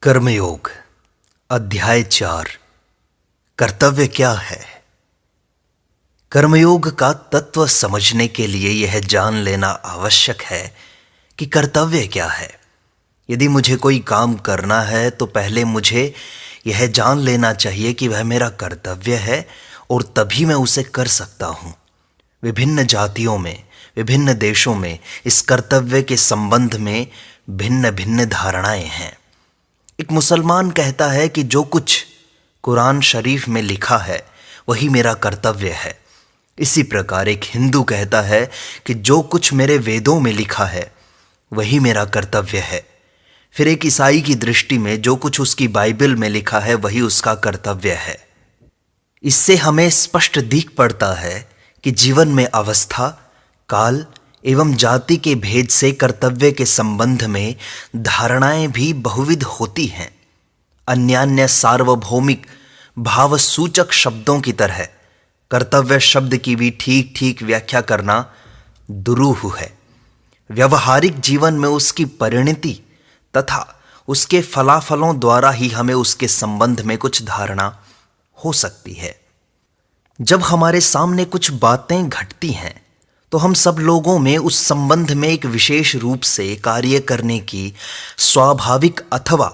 कर्मयोग अध्याय 4 कर्तव्य क्या है। कर्मयोग का तत्व समझने के लिए यह जान लेना आवश्यक है कि कर्तव्य क्या है। यदि मुझे कोई काम करना है तो पहले मुझे यह जान लेना चाहिए कि वह मेरा कर्तव्य है और तभी मैं उसे कर सकता हूँ। विभिन्न जातियों में, विभिन्न देशों में इस कर्तव्य के संबंध में भिन्न भिन्न धारणाएं हैं। एक मुसलमान कहता है कि जो कुछ कुरान शरीफ में लिखा है वही मेरा कर्तव्य है। इसी प्रकार एक हिंदू कहता है कि जो कुछ मेरे वेदों में लिखा है वही मेरा कर्तव्य है। फिर एक ईसाई की दृष्टि में जो कुछ उसकी बाइबल में लिखा है वही उसका कर्तव्य है। इससे हमें स्पष्ट दिख पड़ता है कि जीवन में अवस्था, काल एवं जाति के भेद से कर्तव्य के संबंध में धारणाएं भी बहुविध होती हैं। अन्यान्य सार्वभौमिक भावसूचक शब्दों की तरह कर्तव्य शब्द की भी ठीक ठीक व्याख्या करना दुरूह है। व्यवहारिक जीवन में उसकी परिणति तथा उसके फलाफलों द्वारा ही हमें उसके संबंध में कुछ धारणा हो सकती है। जब हमारे सामने कुछ बातें घटती हैं तो हम सब लोगों में उस संबंध में एक विशेष रूप से कार्य करने की स्वाभाविक अथवा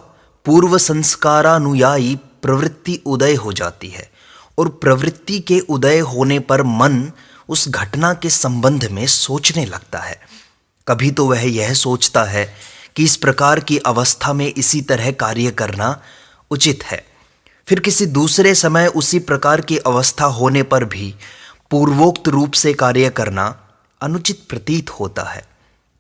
पूर्व संस्कारानुयायी प्रवृत्ति उदय हो जाती है और प्रवृत्ति के उदय होने पर मन उस घटना के संबंध में सोचने लगता है। कभी तो वह यह सोचता है कि इस प्रकार की अवस्था में इसी तरह कार्य करना उचित है। फिर किसी दूसरे समय उसी प्रकार की अवस्था होने पर भी पूर्वोक्त रूप से कार्य करना अनुचित प्रतीत होता है।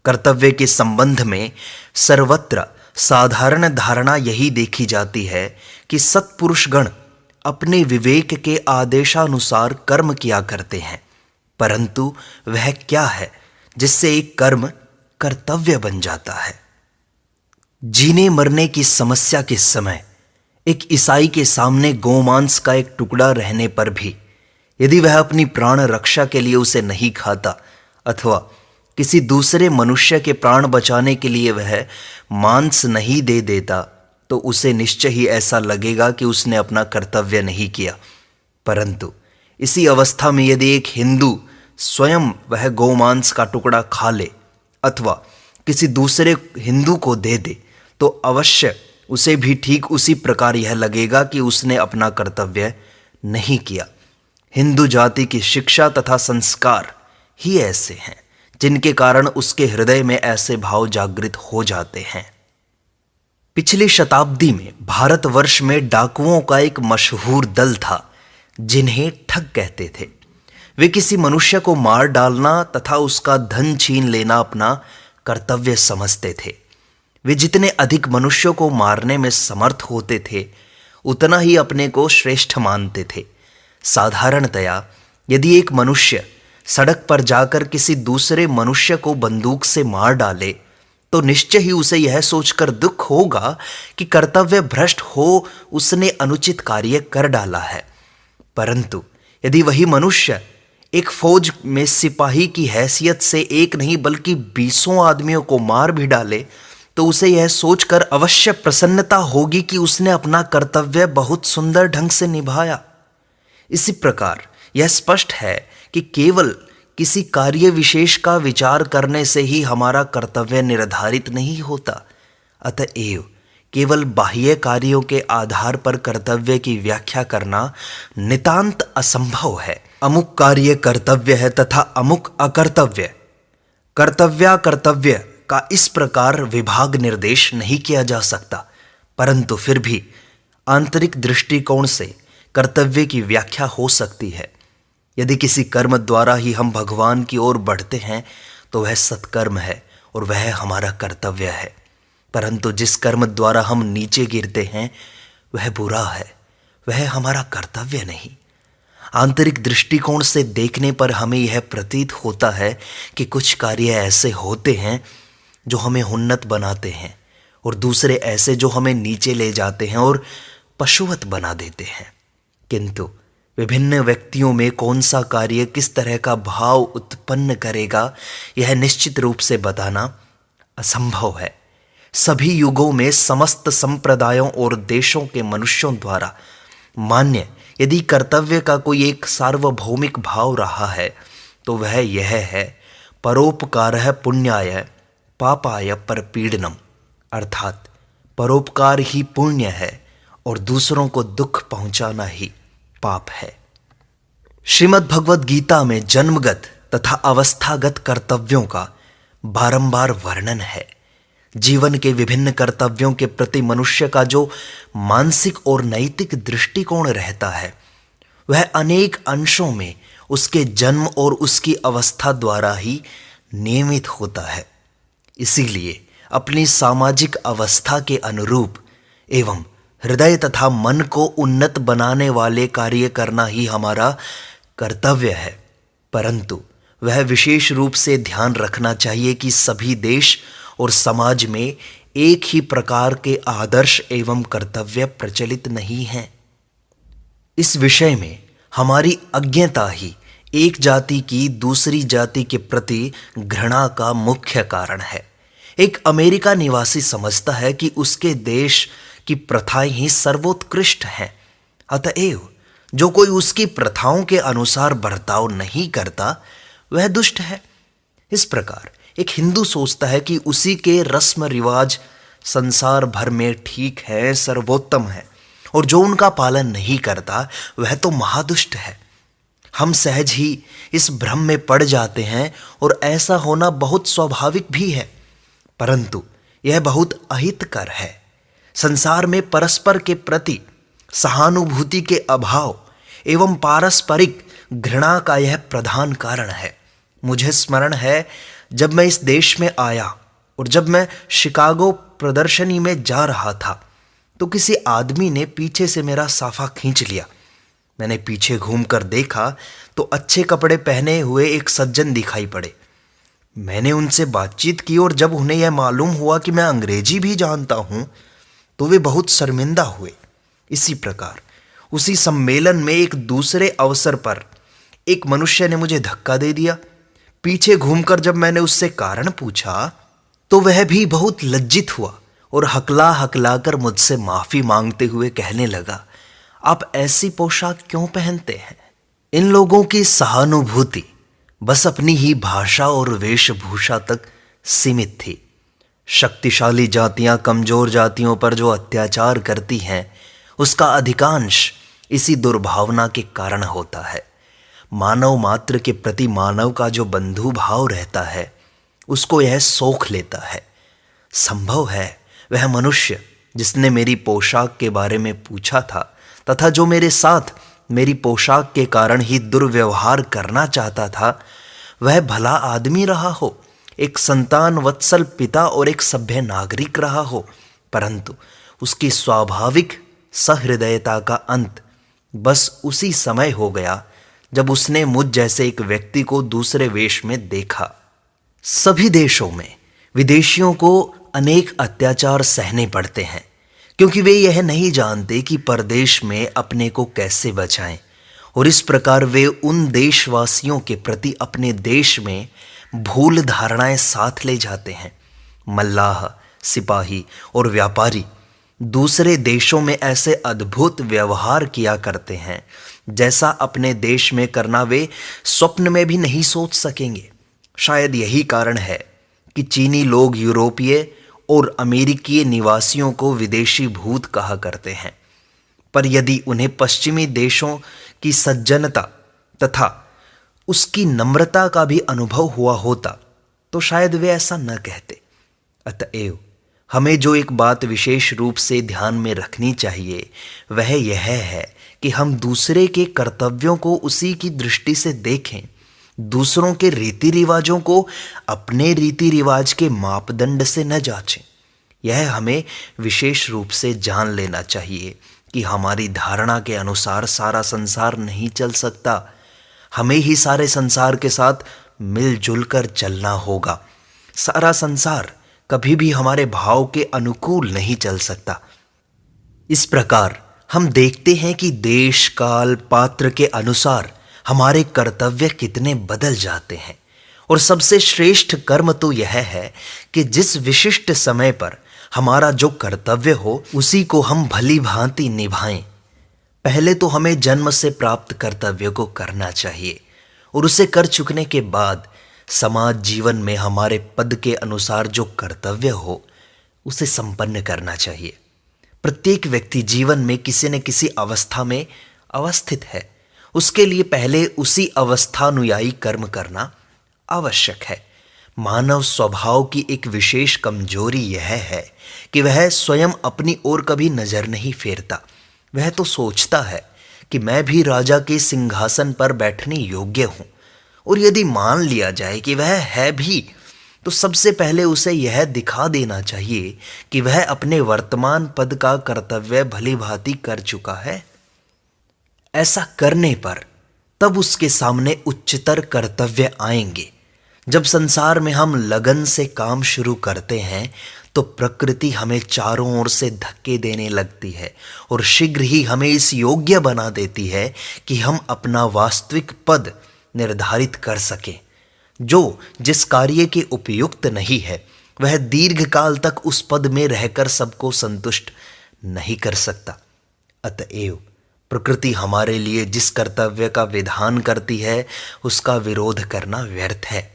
कर्तव्य के संबंध में सर्वत्र साधारण धारणा यही देखी जाती है कि सत्पुरुषगण अपने विवेक के आदेशानुसार कर्म किया करते हैं, परंतु वह क्या है जिससे एक कर्म कर्तव्य बन जाता है। जीने मरने की समस्या के समय एक ईसाई के सामने गोमांस का एक टुकड़ा रहने पर भी यदि वह अपनी प्राण रक्षा के लिए उसे नहीं खाता अथवा किसी दूसरे मनुष्य के प्राण बचाने के लिए वह मांस नहीं दे देता तो उसे निश्चय ही ऐसा लगेगा कि उसने अपना कर्तव्य नहीं किया। परंतु इसी अवस्था में यदि एक हिंदू स्वयं वह गोमांस का टुकड़ा खा ले अथवा किसी दूसरे हिंदू को दे दे तो अवश्य उसे भी ठीक उसी प्रकार यह लगेगा कि उसने अपना कर्तव्य नहीं किया। हिंदू जाति की शिक्षा तथा संस्कार ही ऐसे हैं जिनके कारण उसके हृदय में ऐसे भाव जागृत हो जाते हैं। पिछली शताब्दी में भारतवर्ष में डाकुओं का एक मशहूर दल था जिन्हें ठग कहते थे। वे किसी मनुष्य को मार डालना तथा उसका धन छीन लेना अपना कर्तव्य समझते थे। वे जितने अधिक मनुष्यों को मारने में समर्थ होते थे उतना ही अपने को श्रेष्ठ मानते थे। साधारणतया यदि एक मनुष्य सड़क पर जाकर किसी दूसरे मनुष्य को बंदूक से मार डाले तो निश्चय ही उसे यह सोचकर दुख होगा कि कर्तव्य भ्रष्ट हो, उसने अनुचित कार्य कर डाला है। परंतु यदि वही मनुष्य एक फौज में सिपाही की हैसियत से एक नहीं बल्कि 20 आदमियों को मार भी डाले तो उसे यह सोचकर अवश्य प्रसन्नता होगी कि उसने अपना कर्तव्य बहुत सुंदर ढंग से निभाया। इसी प्रकार यह स्पष्ट है कि केवल किसी कार्य विशेष का विचार करने से ही हमारा कर्तव्य निर्धारित नहीं होता। अतएव केवल बाह्य कार्यों के आधार पर कर्तव्य की व्याख्या करना नितांत असंभव है। अमुक कार्य कर्तव्य है तथा अमुक अकर्तव्य। कर्तव्य का इस प्रकार विभाग निर्देश नहीं किया जा सकता, परंतु फिर भी आंतरिक दृष्टिकोण से कर्तव्य की व्याख्या हो सकती है। यदि किसी कर्म द्वारा ही हम भगवान की ओर बढ़ते हैं तो वह सत्कर्म है और वह हमारा कर्तव्य है, परंतु जिस कर्म द्वारा हम नीचे गिरते हैं वह बुरा है, वह हमारा कर्तव्य नहीं। आंतरिक दृष्टिकोण से देखने पर हमें यह प्रतीत होता है कि कुछ कार्य ऐसे होते हैं जो हमें उन्नत बनाते हैं और दूसरे ऐसे जो हमें नीचे ले जाते हैं और पशुवत बना देते हैं। किंतु विभिन्न व्यक्तियों में कौन सा कार्य किस तरह का भाव उत्पन्न करेगा यह निश्चित रूप से बताना असंभव है। सभी युगों में समस्त संप्रदायों और देशों के मनुष्यों द्वारा मान्य यदि कर्तव्य का कोई एक सार्वभौमिक भाव रहा है तो वह यह है परोपकारः पुण्याय पापाय परपीडनम, अर्थात परोपकार ही पुण्य है और दूसरों को दुख पहुंचाना ही पाप है। श्रीमद् भगवद गीता में जन्मगत तथा अवस्थागत कर्तव्यों का बारंबार वर्णन है। जीवन के विभिन्न कर्तव्यों के प्रति मनुष्य का जो मानसिक और नैतिक दृष्टिकोण रहता है वह अनेक अंशों में उसके जन्म और उसकी अवस्था द्वारा ही नियमित होता है। इसीलिए अपनी सामाजिक अवस्था के अनुरूप एवं हृदय तथा मन को उन्नत बनाने वाले कार्य करना ही हमारा कर्तव्य है। परंतु वह विशेष रूप से ध्यान रखना चाहिए कि सभी देश और समाज में एक ही प्रकार के आदर्श एवं कर्तव्य प्रचलित नहीं हैं। इस विषय में हमारी अज्ञता ही एक जाति की दूसरी जाति के प्रति घृणा का मुख्य कारण है। एक अमेरिका निवासी समझता है कि उसके देश की प्रथाएं ही सर्वोत्कृष्ट हैं, अतएव जो कोई उसकी प्रथाओं के अनुसार बर्ताव नहीं करता वह दुष्ट है। इस प्रकार एक हिंदू सोचता है कि उसी के रस्म रिवाज संसार भर में ठीक है, सर्वोत्तम है, और जो उनका पालन नहीं करता वह तो महादुष्ट है। हम सहज ही इस भ्रम में पड़ जाते हैं और ऐसा होना बहुत स्वाभाविक भी है, परंतु यह बहुत अहितकर है। संसार में परस्पर के प्रति सहानुभूति के अभाव एवं पारस्परिक घृणा का यह प्रधान कारण है। मुझे स्मरण है जब मैं इस देश में आया और जब मैं शिकागो प्रदर्शनी में जा रहा था तो किसी आदमी ने पीछे से मेरा साफा खींच लिया। मैंने पीछे घूमकर देखा तो अच्छे कपड़े पहने हुए एक सज्जन दिखाई पड़े। मैंने उनसे बातचीत की और जब उन्हें यह मालूम हुआ कि मैं अंग्रेजी भी जानता हूं तो वे बहुत शर्मिंदा हुए। इसी प्रकार उसी सम्मेलन में एक दूसरे अवसर पर एक मनुष्य ने मुझे धक्का दे दिया। पीछे घूमकर जब मैंने उससे कारण पूछा तो वह भी बहुत लज्जित हुआ और हकला हकलाकर मुझसे माफी मांगते हुए कहने लगा, आप ऐसी पोशाक क्यों पहनते हैं? इन लोगों की सहानुभूति बस अपनी ही भाषा और वेशभूषा तक सीमित थी। शक्तिशाली जातियां कमजोर जातियों पर जो अत्याचार करती हैं उसका अधिकांश इसी दुर्भावना के कारण होता है। मानव मात्र के प्रति मानव का जो बंधु भाव रहता है उसको यह सोख लेता है। संभव है वह मनुष्य जिसने मेरी पोशाक के बारे में पूछा था तथा जो मेरे साथ मेरी पोशाक के कारण ही दुर्व्यवहार करना चाहता था वह भला आदमी रहा हो, एक संतान वत्सल पिता और एक सभ्य नागरिक रहा हो, परंतु उसकी स्वाभाविक सहृदयता का अंत बस उसी समय हो गया जब उसने मुझ जैसे एक व्यक्ति को दूसरे वेश में देखा। सभी देशों में विदेशियों को अनेक अत्याचार सहने पड़ते हैं क्योंकि वे यह नहीं जानते कि परदेश में अपने को कैसे बचाएं, और इस प्रकार वे उन देशवासियों के प्रति अपने देश में भूल धारणाएं साथ ले जाते हैं। मल्लाह, सिपाही और व्यापारी दूसरे देशों में ऐसे अद्भुत व्यवहार किया करते हैं जैसा अपने देश में करना वे स्वप्न में भी नहीं सोच सकेंगे। शायद यही कारण है कि चीनी लोग यूरोपीय और अमेरिकी निवासियों को विदेशी भूत कहा करते हैं, पर यदि उन्हें पश्चिमी देशों की सज्जनता तथा उसकी नम्रता का भी अनुभव हुआ होता तो शायद वे ऐसा न कहते। अतएव हमें जो एक बात विशेष रूप से ध्यान में रखनी चाहिए वह यह है कि हम दूसरे के कर्तव्यों को उसी की दृष्टि से देखें, दूसरों के रीति रिवाजों को अपने रीति रिवाज के मापदंड से न जांचें। यह हमें विशेष रूप से जान लेना चाहिए कि हमारी धारणा के अनुसार सारा संसार नहीं चल सकता। हमें ही सारे संसार के साथ मिलजुल कर चलना होगा। सारा संसार कभी भी हमारे भाव के अनुकूल नहीं चल सकता। इस प्रकार हम देखते हैं कि देश काल पात्र के अनुसार हमारे कर्तव्य कितने बदल जाते हैं, और सबसे श्रेष्ठ कर्म तो यह है कि जिस विशिष्ट समय पर हमारा जो कर्तव्य हो उसी को हम भली भांति निभाएं। पहले तो हमें जन्म से प्राप्त कर्तव्य को करना चाहिए और उसे कर चुकने के बाद समाज जीवन में हमारे पद के अनुसार जो कर्तव्य हो उसे संपन्न करना चाहिए। प्रत्येक व्यक्ति जीवन में किसी न किसी अवस्था में अवस्थित है, उसके लिए पहले उसी अवस्थानुयायी कर्म करना आवश्यक है। मानव स्वभाव की एक विशेष कमजोरी यह है कि वह स्वयं अपनी ओर कभी नजर नहीं फेरता। वह तो सोचता है कि मैं भी राजा के सिंहासन पर बैठने योग्य हूं, और यदि मान लिया जाए कि वह है भी, तो सबसे पहले उसे यह दिखा देना चाहिए कि वह अपने वर्तमान पद का कर्तव्य भली भांति कर चुका है। ऐसा करने पर तब उसके सामने उच्चतर कर्तव्य आएंगे। जब संसार में हम लगन से काम शुरू करते हैं तो प्रकृति हमें चारों ओर से धक्के देने लगती है और शीघ्र ही हमें इस योग्य बना देती है कि हम अपना वास्तविक पद निर्धारित कर सकें। जो जिस कार्य के उपयुक्त नहीं है वह दीर्घ काल तक उस पद में रहकर सबको संतुष्ट नहीं कर सकता। अतएव प्रकृति हमारे लिए जिस कर्तव्य का विधान करती है उसका विरोध करना व्यर्थ है।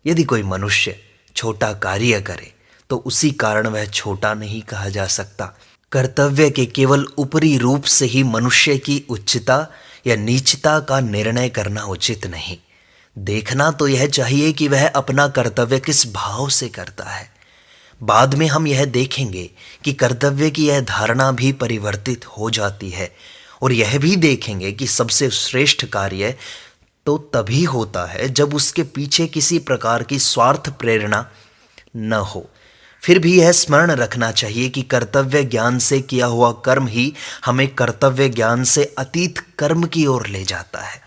यदि कोई मनुष्य छोटा कार्य करे तो उसी कारण वह छोटा नहीं कहा जा सकता। कर्तव्य के केवल ऊपरी रूप से ही मनुष्य की उच्चता या नीचता का निर्णय करना उचित नहीं। देखना तो यह चाहिए कि वह अपना कर्तव्य किस भाव से करता है। बाद में हम यह देखेंगे कि कर्तव्य की यह धारणा भी परिवर्तित हो जाती है, और यह भी देखेंगे कि सबसे श्रेष्ठ कार्य तो तभी होता है जब उसके पीछे किसी प्रकार की स्वार्थ प्रेरणा न हो। फिर भी यह स्मरण रखना चाहिए कि कर्तव्य ज्ञान से किया हुआ कर्म ही हमें कर्तव्य ज्ञान से अतीत कर्म की ओर ले जाता है,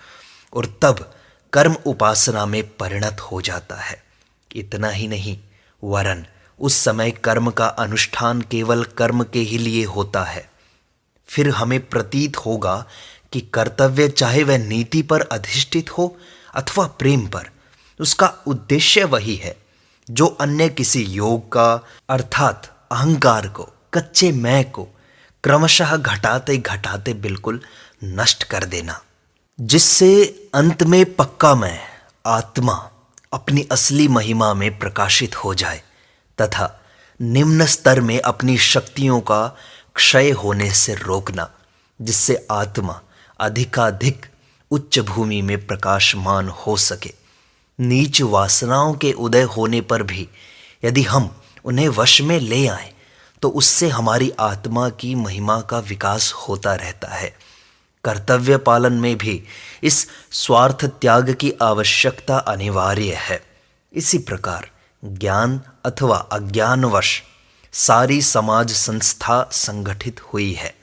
और तब कर्म उपासना में परिणत हो जाता है। इतना ही नहीं, वरन उस समय कर्म का अनुष्ठान केवल कर्म के ही लिए होता है। फिर हमें प्रतीत होगा कि कर्तव्य चाहे वह नीति पर अधिष्ठित हो अथवा प्रेम पर, उसका उद्देश्य वही है जो अन्य किसी योग का, अर्थात अहंकार को, कच्चे मैं को क्रमशः घटाते घटाते बिल्कुल नष्ट कर देना, जिससे अंत में पक्का मैं आत्मा अपनी असली महिमा में प्रकाशित हो जाए तथा निम्न स्तर में अपनी शक्तियों का क्षय होने से रोकना, जिससे आत्मा अधिकाधिक उच्च भूमि में प्रकाशमान हो सके। नीच वासनाओं के उदय होने पर भी यदि हम उन्हें वश में ले आए तो उससे हमारी आत्मा की महिमा का विकास होता रहता है। कर्तव्य पालन में भी इस स्वार्थ त्याग की आवश्यकता अनिवार्य है। इसी प्रकार ज्ञान अथवा अज्ञानवश सारी समाज संस्था संगठित हुई है।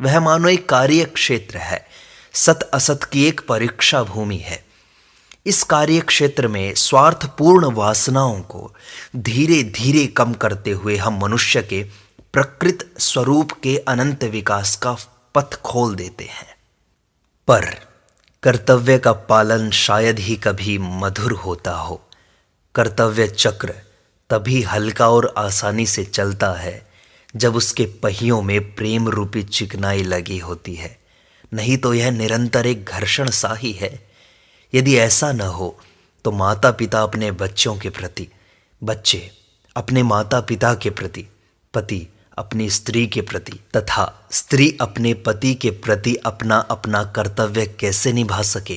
वह मानो एक कार्य क्षेत्र है, सत असत की एक परीक्षा भूमि है। इस कार्य क्षेत्र में स्वार्थपूर्ण वासनाओं को धीरे धीरे कम करते हुए हम मनुष्य के प्रकृत स्वरूप के अनंत विकास का पथ खोल देते हैं। पर कर्तव्य का पालन शायद ही कभी मधुर होता हो। कर्तव्य चक्र तभी हल्का और आसानी से चलता है जब उसके पहियों में प्रेम रूपी चिकनाई लगी होती है, नहीं तो यह निरंतर एक घर्षण सा ही है। यदि ऐसा न हो तो माता पिता अपने बच्चों के प्रति, बच्चे अपने माता पिता के प्रति, पति अपनी स्त्री के प्रति तथा स्त्री अपने पति के प्रति अपना अपना कर्तव्य कैसे निभा सके?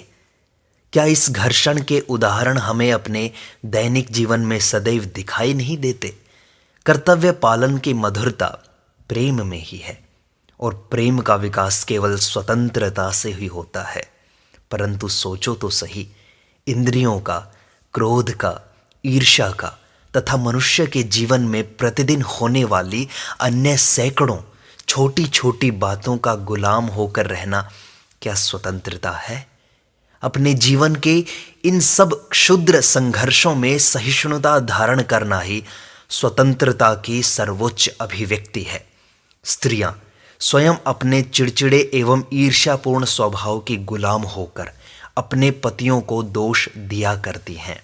क्या इस घर्षण के उदाहरण हमें अपने दैनिक जीवन में सदैव दिखाई नहीं देते? कर्तव्य पालन की मधुरता प्रेम में ही है, और प्रेम का विकास केवल स्वतंत्रता से ही होता है। परंतु सोचो तो सही, इंद्रियों का, क्रोध का, ईर्ष्या का तथा मनुष्य के जीवन में प्रतिदिन होने वाली अन्य सैकड़ों छोटी छोटी बातों का गुलाम होकर रहना क्या स्वतंत्रता है? अपने जीवन के इन सब क्षुद्र संघर्षों में सहिष्णुता धारण करना ही स्वतंत्रता की सर्वोच्च अभिव्यक्ति है। स्त्रियां स्वयं अपने चिड़चिड़े एवं ईर्ष्यापूर्ण स्वभाव की गुलाम होकर अपने पतियों को दोष दिया करती हैं।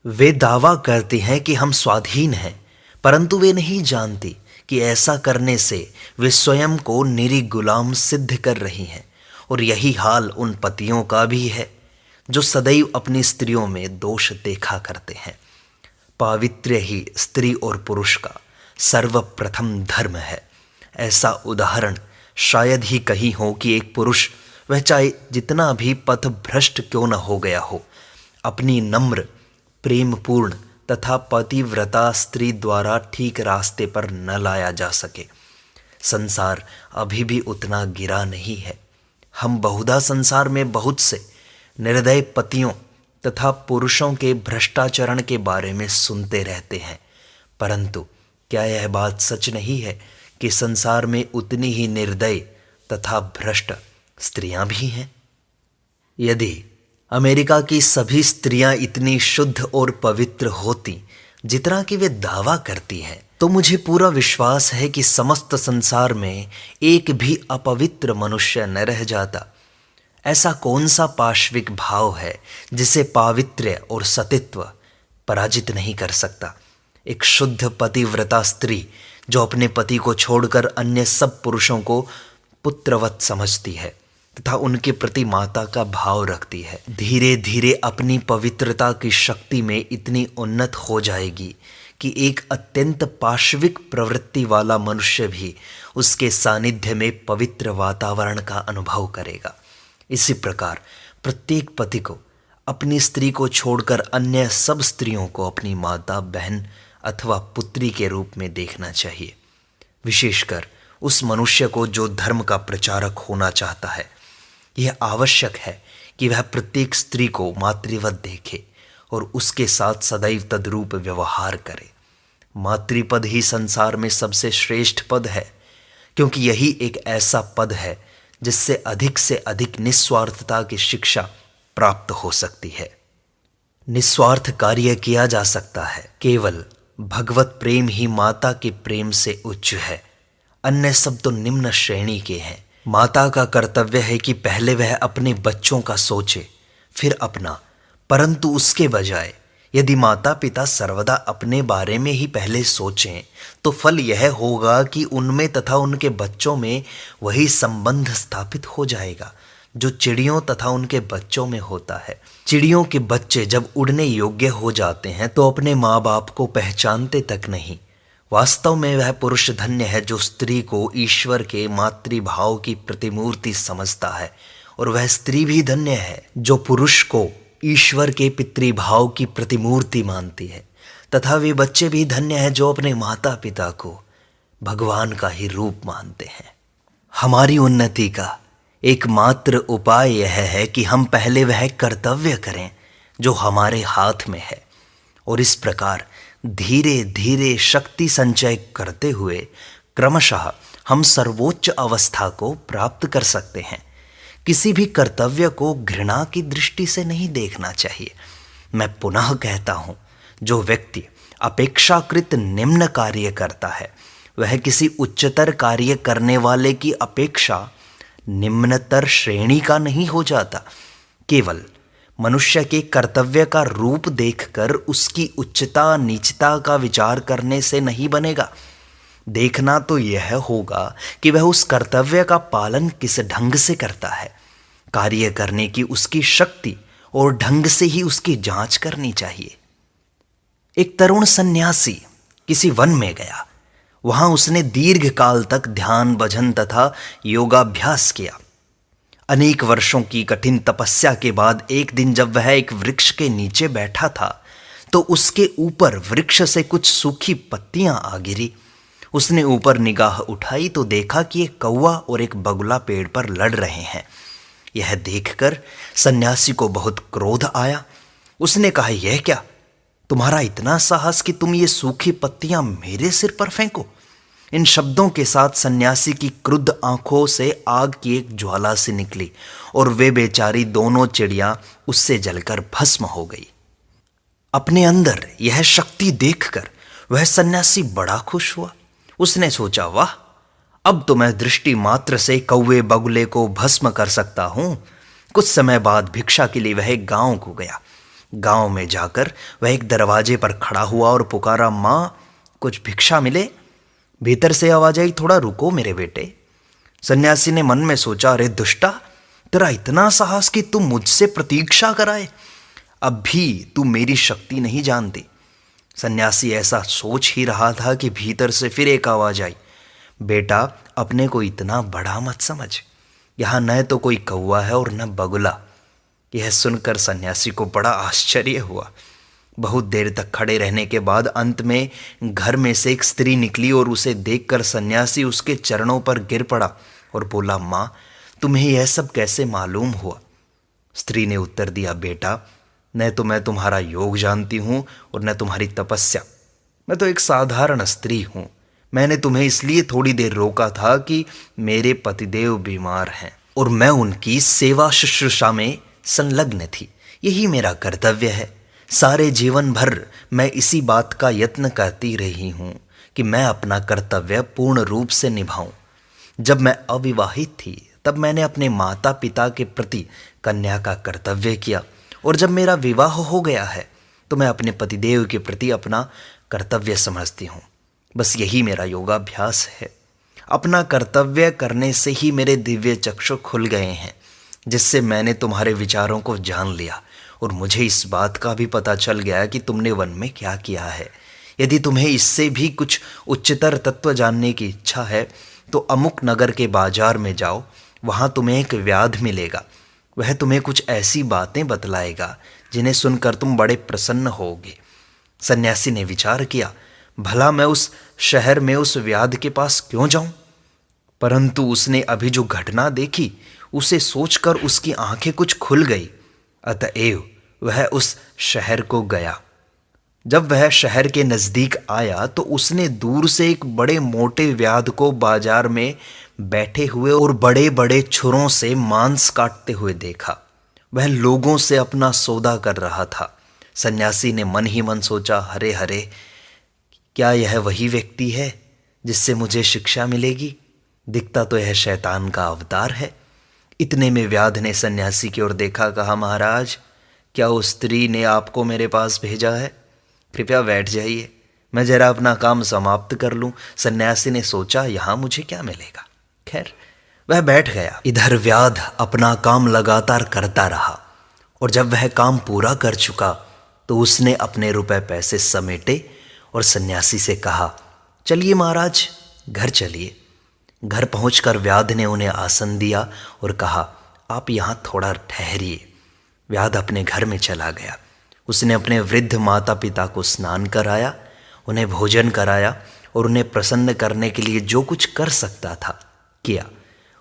वे दावा करती हैं कि हम स्वाधीन हैं, परंतु वे नहीं जानती कि ऐसा करने से वे स्वयं को निरी गुलाम सिद्ध कर रही हैं। और यही हाल उन पतियों का भी है जो सदैव अपनी स्त्रियों में दोष देखा करते हैं। पावित्र्य ही स्त्री और पुरुष का सर्वप्रथम धर्म है। ऐसा उदाहरण शायद ही कहीं हो कि एक पुरुष, वह चाहे जितना भी पथ भ्रष्ट क्यों न हो गया हो, अपनी नम्र, प्रेमपूर्ण तथा पतिव्रता स्त्री द्वारा ठीक रास्ते पर न लाया जा सके। संसार अभी भी उतना गिरा नहीं है। हम बहुधा संसार में बहुत से निर्दय पतियों तथा पुरुषों के भ्रष्टाचरण के बारे में सुनते रहते हैं, परंतु क्या यह बात सच नहीं है कि संसार में उतनी ही निर्दय तथा भ्रष्ट स्त्रियां भी हैं? यदि अमेरिका की सभी स्त्रियां इतनी शुद्ध और पवित्र होती जितना कि वे दावा करती हैं, तो मुझे पूरा विश्वास है कि समस्त संसार में एक भी अपवित्र मनुष्य न रह जाता। ऐसा कौन सा पाश्विक भाव है जिसे पावित्र्य और सतित्व पराजित नहीं कर सकता? एक शुद्ध पतिव्रता स्त्री जो अपने पति को छोड़कर अन्य सब पुरुषों को पुत्रवत समझती है तथा उनके प्रति माता का भाव रखती है, धीरे धीरे अपनी पवित्रता की शक्ति में इतनी उन्नत हो जाएगी कि एक अत्यंत पाश्विक प्रवृत्ति वाला मनुष्य भी उसके सानिध्य में पवित्र वातावरण का अनुभव करेगा। इसी प्रकार प्रत्येक पति को अपनी स्त्री को छोड़कर अन्य सब स्त्रियों को अपनी माता, बहन अथवा पुत्री के रूप में देखना चाहिए। विशेषकर उस मनुष्य को जो धर्म का प्रचारक होना चाहता है। यह आवश्यक है कि वह प्रत्येक स्त्री को मातृवत देखे और उसके साथ सदैव तद्रूप व्यवहार करे। मातृपद ही संसार में सबसे श्रेष्ठ पद है, क्योंकि यही एक ऐसा पद है जिससे से अधिक निस्वार्थता की शिक्षा प्राप्त हो सकती है। निस्वार्थ कार्य किया जा सकता है। केवल भगवत प्रेम ही माता के प्रेम से उच्च है, अन्य सब तो निम्न श्रेणी के हैं। माता का कर्तव्य है कि पहले वह अपने बच्चों का सोचे, फिर अपना, परंतु उसके बजाय यदि माता पिता सर्वदा अपने बारे में ही पहले सोचें तो फल यह होगा कि उनमें तथा उनके बच्चों में वही संबंध स्थापित हो जाएगा जो चिड़ियों तथा उनके बच्चों में होता है। चिड़ियों के बच्चे जब उड़ने योग्य हो जाते हैं तो अपने माँ बाप को पहचानते तक नहीं। वास्तव में वह पुरुष धन्य है जो स्त्री को ईश्वर के मातृभाव की प्रतिमूर्ति समझता है, और वह स्त्री भी धन्य है जो पुरुष को ईश्वर के पितृभाव की प्रतिमूर्ति मानती है, तथा वे बच्चे भी धन्य हैं जो अपने माता पिता को भगवान का ही रूप मानते हैं। हमारी उन्नति का एकमात्र उपाय यह है कि हम पहले वह कर्तव्य करें जो हमारे हाथ में है, और इस प्रकार धीरे धीरे शक्ति संचय करते हुए क्रमशः हम सर्वोच्च अवस्था को प्राप्त कर सकते हैं। किसी भी कर्तव्य को घृणा की दृष्टि से नहीं देखना चाहिए। मैं पुनः कहता हूँ, जो व्यक्ति अपेक्षाकृत निम्न कार्य करता है वह किसी उच्चतर कार्य करने वाले की अपेक्षा निम्नतर श्रेणी का नहीं हो जाता। केवल मनुष्य के कर्तव्य का रूप देखकर उसकी उच्चता नीचता का विचार करने से नहीं बनेगा। देखना तो यह होगा कि वह उस कर्तव्य का पालन किस ढंग से करता है। कार्य करने की उसकी शक्ति और ढंग से ही उसकी जांच करनी चाहिए। एक तरुण सन्यासी किसी वन में गया। वहां उसने दीर्घ काल तक ध्यान, भजन तथा योगाभ्यास किया। अनेक वर्षों की कठिन तपस्या के बाद एक दिन जब वह एक वृक्ष के नीचे बैठा था तो उसके ऊपर वृक्ष से कुछ सूखी पत्तियां आ गिरी। उसने ऊपर निगाह उठाई तो देखा कि एक कौवा और एक बगुला पेड़ पर लड़ रहे हैं। यह देखकर सन्यासी को बहुत क्रोध आया। उसने कहा, यह क्या? तुम्हारा इतना साहस कि तुम ये सूखी पत्तियां मेरे सिर पर फेंको? इन शब्दों के साथ सन्यासी की क्रुद्ध आंखों से आग की एक ज्वाला से निकली और वे बेचारी दोनों चिड़ियां उससे जलकर भस्म हो गई। अपने अंदर यह शक्ति देखकर वह सन्यासी बड़ा खुश हुआ। उसने सोचा, वाह, अब तो मैं दृष्टि मात्र से कौवे बगुले को भस्म कर सकता हूं। कुछ समय बाद भिक्षा के लिए वह एक गांव को गया। गांव में जाकर वह एक दरवाजे पर खड़ा हुआ और पुकारा, माँ, कुछ भिक्षा मिले। भीतर से आवाज आई, थोड़ा रुको मेरे बेटे। सन्यासी ने मन में सोचा, अरे दुष्टा, तेरा इतना साहस कि तू मुझसे प्रतीक्षा कराए। अब भी तू मेरी शक्ति नहीं जानती। सन्यासी ऐसा सोच ही रहा था कि भीतर से फिर एक आवाज आई, बेटा अपने को इतना बड़ा मत समझ, यहाँ न तो कोई कौवा है और न बगुला। यह सुनकर सन्यासी को बड़ा आश्चर्य हुआ। बहुत देर तक खड़े रहने के बाद अंत में घर में से एक स्त्री निकली और उसे देखकर सन्यासी उसके चरणों पर गिर पड़ा और बोला, माँ तुम्हें यह सब कैसे मालूम हुआ? स्त्री ने उत्तर दिया, बेटा न तो मैं तुम्हारा योग जानती हूँ और न तुम्हारी तपस्या। मैं तो एक साधारण स्त्री हूँ। मैंने तुम्हें इसलिए थोड़ी देर रोका था कि मेरे पतिदेव बीमार हैं और मैं उनकी सेवा शुश्रूषा में संलग्न थी। यही मेरा कर्तव्य है। सारे जीवन भर मैं इसी बात का यत्न करती रही हूँ कि मैं अपना कर्तव्य पूर्ण रूप से निभाऊं। जब मैं अविवाहित थी तब मैंने अपने माता पिता के प्रति कन्या का कर्तव्य किया, और जब मेरा विवाह हो गया है तो मैं अपने पतिदेव के प्रति अपना कर्तव्य समझती हूँ। बस यही मेरा योगाभ्यास है। अपना कर्तव्य करने से ही मेरे दिव्य चक्षु खुल गए हैं, जिससे मैंने तुम्हारे विचारों को जान लिया और मुझे इस बात का भी पता चल गया कि तुमने वन में क्या किया है। यदि तुम्हें इससे भी कुछ उच्चतर तत्व जानने की इच्छा है तो अमुक नगर के बाजार में जाओ। वहाँ तुम्हें एक व्याध मिलेगा। वह तुम्हें कुछ ऐसी बातें बतलाएगा जिन्हें सुनकर तुम बड़े प्रसन्न होगे। सन्यासी ने विचार किया, भला मैं उस शहर में उस व्याध के पास क्यों जाऊं? परंतु उसने अभी जो घटना देखी उसे सोचकर उसकी आंखें कुछ खुल गई। अतएव वह उस शहर को गया। जब वह शहर के नज़दीक आया तो उसने दूर से एक बड़े मोटे व्याध को बाजार में बैठे हुए और बड़े बड़े छुरों से मांस काटते हुए देखा। वह लोगों से अपना सौदा कर रहा था। सन्यासी ने मन ही मन सोचा, हरे हरे, क्या यह वही व्यक्ति है जिससे मुझे शिक्षा मिलेगी? दिखता तो यह शैतान का अवतार है। इतने में व्याध ने सन्यासी की ओर देखा, कहा, महाराज क्या उस स्त्री ने आपको मेरे पास भेजा है? कृपया बैठ जाइए, मैं जरा अपना काम समाप्त कर लूं। सन्यासी ने सोचा, यहाँ मुझे क्या मिलेगा। खैर वह बैठ गया। इधर व्याध अपना काम लगातार करता रहा और जब वह काम पूरा कर चुका तो उसने अपने रुपए पैसे समेटे और सन्यासी से कहा, चलिए महाराज घर चलिए। घर पहुंचकर व्याध ने उन्हें आसन दिया और कहा, आप यहाँ थोड़ा ठहरिए। व्याध अपने घर में चला गया। उसने अपने वृद्ध माता पिता को स्नान कराया, उन्हें भोजन कराया और उन्हें प्रसन्न करने के लिए जो कुछ कर सकता था किया।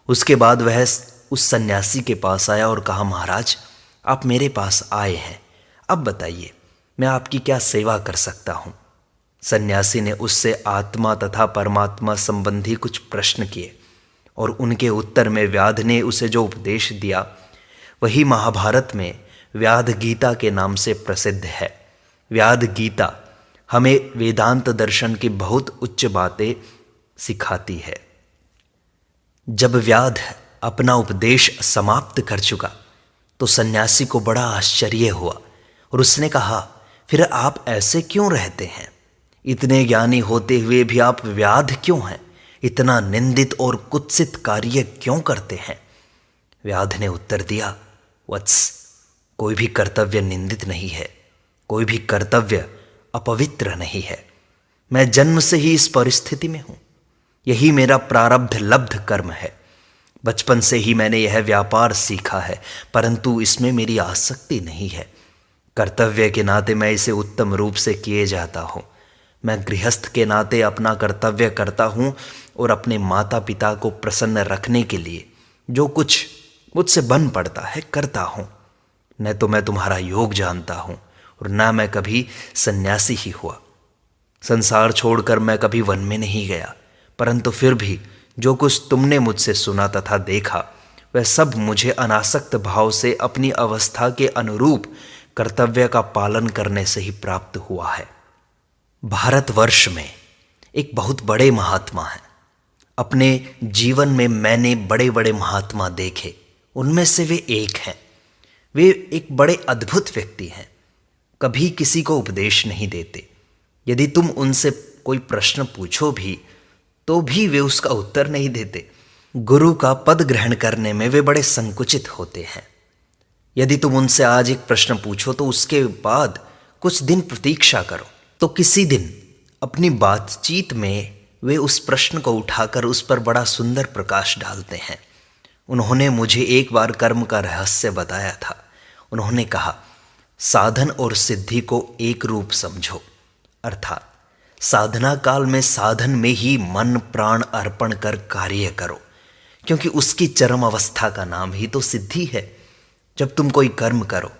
उसके बाद वह उस सन्यासी के पास आया और कहा, महाराज आप मेरे पास आए हैं, अब बताइए मैं आपकी क्या सेवा कर सकता हूँ। सन्यासी ने उससे आत्मा तथा परमात्मा संबंधी कुछ प्रश्न किए और उनके उत्तर में व्याध ने उसे जो उपदेश दिया वही महाभारत में व्याध गीता के नाम से प्रसिद्ध है। व्याध गीता हमें वेदांत दर्शन की बहुत उच्च बातें सिखाती है। जब व्याध अपना उपदेश समाप्त कर चुका तो सन्यासी को बड़ा आश्चर्य हुआ और उसने कहा, फिर आप ऐसे क्यों रहते हैं? इतने ज्ञानी होते हुए भी आप व्याध क्यों हैं? इतना निंदित और कुत्सित कार्य क्यों करते हैं? व्याध ने उत्तर दिया, वत्स, कोई भी कर्तव्य निंदित नहीं है, कोई भी कर्तव्य अपवित्र नहीं है। मैं जन्म से ही इस परिस्थिति में हूँ। यही मेरा प्रारब्ध लब्ध कर्म है। बचपन से ही मैंने यह व्यापार सीखा है, परंतु इसमें मेरी आसक्ति नहीं है। कर्तव्य के नाते मैं इसे उत्तम रूप से किए जाता हूँ। मैं गृहस्थ के नाते अपना कर्तव्य करता हूँ और अपने माता पिता को प्रसन्न रखने के लिए जो कुछ मुझसे बन पड़ता है करता हूँ। न तो मैं तुम्हारा योग जानता हूँ और न मैं कभी सन्यासी ही हुआ। संसार छोड़कर मैं कभी वन में नहीं गया, परंतु फिर भी जो कुछ तुमने मुझसे सुना तथा देखा वह सब मुझे अनासक्त भाव से अपनी अवस्था के अनुरूप कर्तव्य का पालन करने से ही प्राप्त हुआ है। भारतवर्ष में एक बहुत बड़े महात्मा हैं। अपने जीवन में मैंने बड़े बड़े महात्मा देखे, उनमें से वे एक हैं। वे एक बड़े अद्भुत व्यक्ति हैं, कभी किसी को उपदेश नहीं देते। यदि तुम उनसे कोई प्रश्न पूछो भी तो भी वे उसका उत्तर नहीं देते। गुरु का पद ग्रहण करने में वे बड़े संकुचित होते हैं। यदि तुम उनसे आज एक प्रश्न पूछो तो उसके बाद कुछ दिन प्रतीक्षा करो, तो किसी दिन अपनी बातचीत में वे उस प्रश्न को उठाकर उस पर बड़ा सुंदर प्रकाश डालते हैं। उन्होंने मुझे एक बार कर्म का रहस्य बताया था। उन्होंने कहा, साधन और सिद्धि को एक रूप समझो, अर्थात साधना काल में साधन में ही मन प्राण अर्पण कर कार्य करो, क्योंकि उसकी चरम अवस्था का नाम ही तो सिद्धि है। जब तुम कोई कर्म करो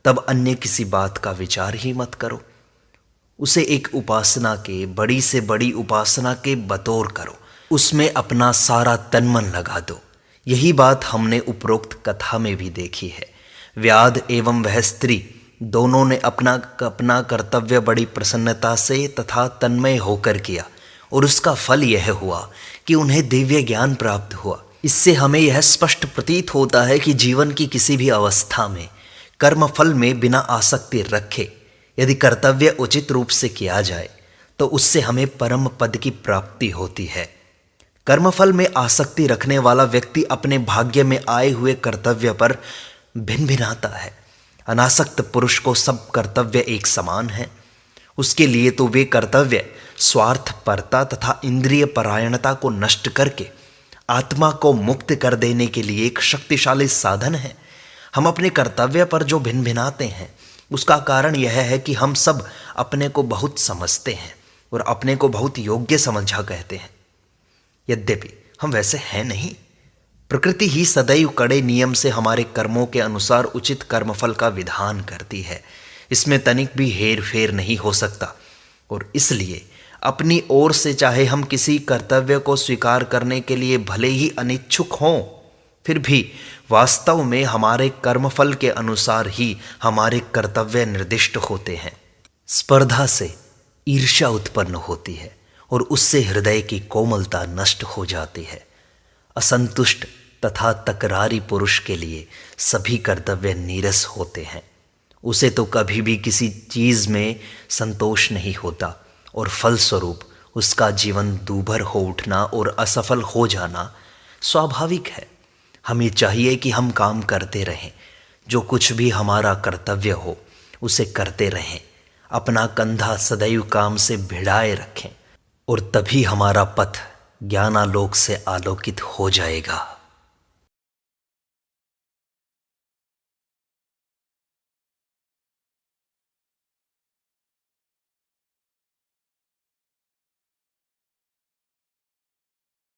तब अन्य किसी बात का विचार ही मत करो, उसे एक उपासना के, बड़ी से बड़ी उपासना के बतौर करो, उसमें अपना सारा तन मन लगा दो। यही बात हमने उपरोक्त कथा में भी देखी है। व्याध एवं वह स्त्री दोनों ने अपना कर्तव्य बड़ी प्रसन्नता से तथा तन्मय होकर किया, और उसका फल यह हुआ कि उन्हें दिव्य ज्ञान प्राप्त हुआ। इससे हमें यह स्पष्ट प्रतीत होता है कि जीवन की किसी भी अवस्था में कर्मफल में बिना आसक्ति रखे यदि कर्तव्य उचित रूप से किया जाए तो उससे हमें परम पद की प्राप्ति होती है। कर्मफल में आसक्ति रखने वाला व्यक्ति अपने भाग्य में आए हुए कर्तव्य पर भिनभिनाता है। अनासक्त पुरुष को सब कर्तव्य एक समान है। उसके लिए तो वे कर्तव्य स्वार्थपरता तथा इंद्रिय परायणता को नष्ट करके आत्मा को मुक्त कर देने के लिए एक शक्तिशाली साधन है। हम अपने कर्तव्य पर जो भिनभिनाते हैं उसका कारण यह है कि हम सब अपने को बहुत समझते हैं और अपने को बहुत योग्य समझा कहते हैं। यद्यपि हम वैसे हैं नहीं। प्रकृति ही सदैव कड़े नियम से हमारे कर्मों के अनुसार उचित कर्मफल का विधान करती है। इसमें तनिक भी हेर फेर नहीं हो सकता, और इसलिए अपनी ओर से चाहे हम किसी कर्तव्य को स्वीकार करने के लिए भले ही अनिच्छुक हों, फिर भी वास्तव में हमारे कर्मफल के अनुसार ही हमारे कर्तव्य निर्दिष्ट होते हैं। स्पर्धा से ईर्ष्या उत्पन्न होती है और उससे हृदय की कोमलता नष्ट हो जाती है। असंतुष्ट तथा तकरारी पुरुष के लिए सभी कर्तव्य नीरस होते हैं। उसे तो कभी भी किसी चीज़ में संतोष नहीं होता, और फलस्वरूप उसका जीवन दूभर हो उठना और असफल हो जाना स्वाभाविक है। हमें चाहिए कि हम काम करते रहें, जो कुछ भी हमारा कर्तव्य हो उसे करते रहें, अपना कंधा सदैव काम से भिड़ाए रखें, और तभी हमारा पथ ज्ञानालोक से आलोकित हो जाएगा।